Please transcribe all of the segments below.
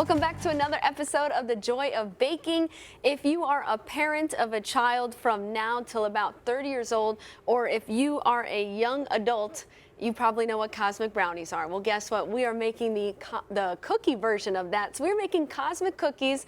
Welcome back to another episode of The Joy of Baking. If you are a parent of a child from now till about 30 years old, or if you are a young adult, you probably know what Cosmic Brownies are. Well, guess what? We are making the cookie version of that. So we're making Cosmic cookies.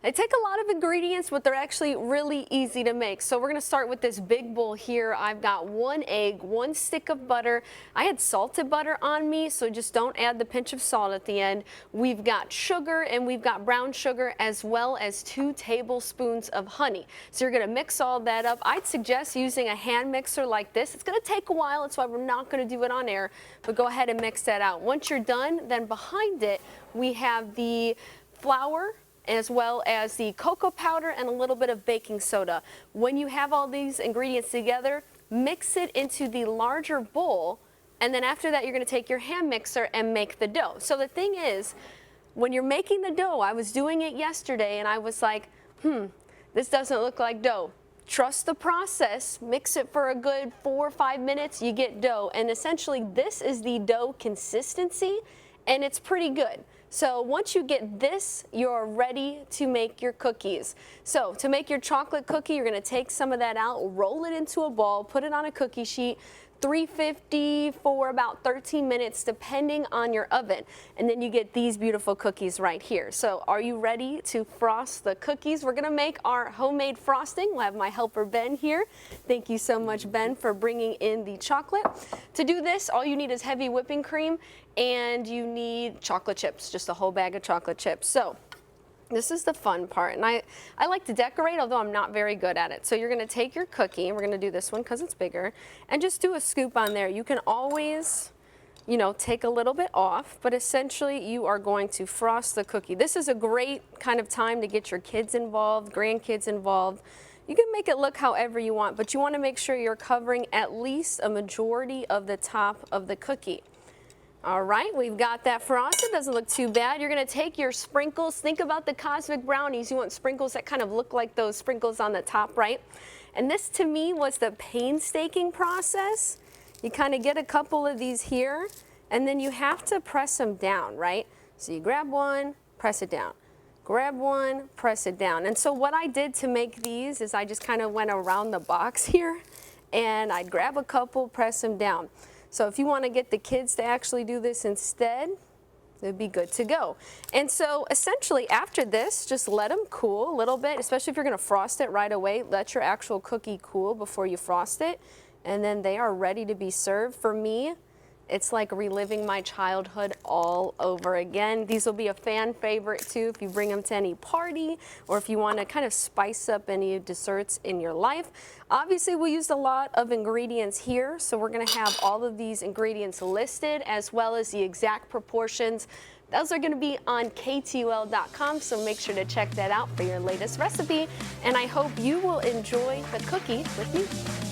They take a lot of ingredients, but they're actually really easy to make. So we're gonna start with this big bowl here. I've got 1 egg, 1 stick of butter. I had salted butter on me, so just don't add the pinch of salt at the end. We've got sugar and we've got brown sugar, as well as 2 tablespoons of honey. So you're gonna mix all that up. I'd suggest using a hand mixer like this. It's gonna take a while, that's why we're not gonna do it on air, but go ahead and mix that out. Once you're done, then behind it, we have the flour, as well as the cocoa powder and a little bit of baking soda. When you have all these ingredients together, mix it into the larger bowl, and then after that you're going to take your hand mixer and make the dough. So the thing is, when you're making the dough, I was doing it yesterday and I was like, this doesn't look like dough. Trust the process, mix it for a good 4 or 5 minutes, you get dough. And essentially this is the dough consistency, and it's pretty good. So once you get this, you're ready to make your cookies. So to make your chocolate cookie, you're gonna take some of that out, roll it into a ball, put it on a cookie sheet, 350 for about 13 minutes, depending on your oven. And then you get these beautiful cookies right here. So are you ready to frost the cookies? We're gonna make our homemade frosting. We'll have my helper Ben here. Thank you so much, Ben, for bringing in the chocolate. To do this, all you need is heavy whipping cream, and you need chocolate chips, just a whole bag of chocolate chips. So this is the fun part, and I like to decorate, although I'm not very good at it. So you're gonna take your cookie, and we're gonna do this one because it's bigger, and just do a scoop on there. You can always, you know, take a little bit off, but essentially you are going to frost the cookie. This is a great kind of time to get your kids involved, grandkids involved. You can make it look however you want, but you wanna make sure you're covering at least a majority of the top of the cookie. All right, we've got that frosted, doesn't look too bad. You're gonna take your sprinkles. Think about the Cosmic Brownies. You want sprinkles that kind of look like those sprinkles on the top, right? And this to me was the painstaking process. You kind of get a couple of these here, and then you have to press them down, right? So you grab one, press it down. Grab one, press it down. And so what I did to make these is I just kind of went around the box here, and I'd grab a couple, press them down. So if you want to get the kids to actually do this instead, it'd be good to go. And so essentially after this, just let them cool a little bit, especially if you're going to frost it right away. Let your actual cookie cool before you frost it, and then they are ready to be served. For me, it's like reliving my childhood all over again. These will be a fan favorite too if you bring them to any party, or if you want to kind of spice up any desserts in your life. Obviously, we used a lot of ingredients here, so we're going to have all of these ingredients listed, as well as the exact proportions. Those are going to be on KTUL.com, so make sure to check that out for your latest recipe. And I hope you will enjoy the cookie with me.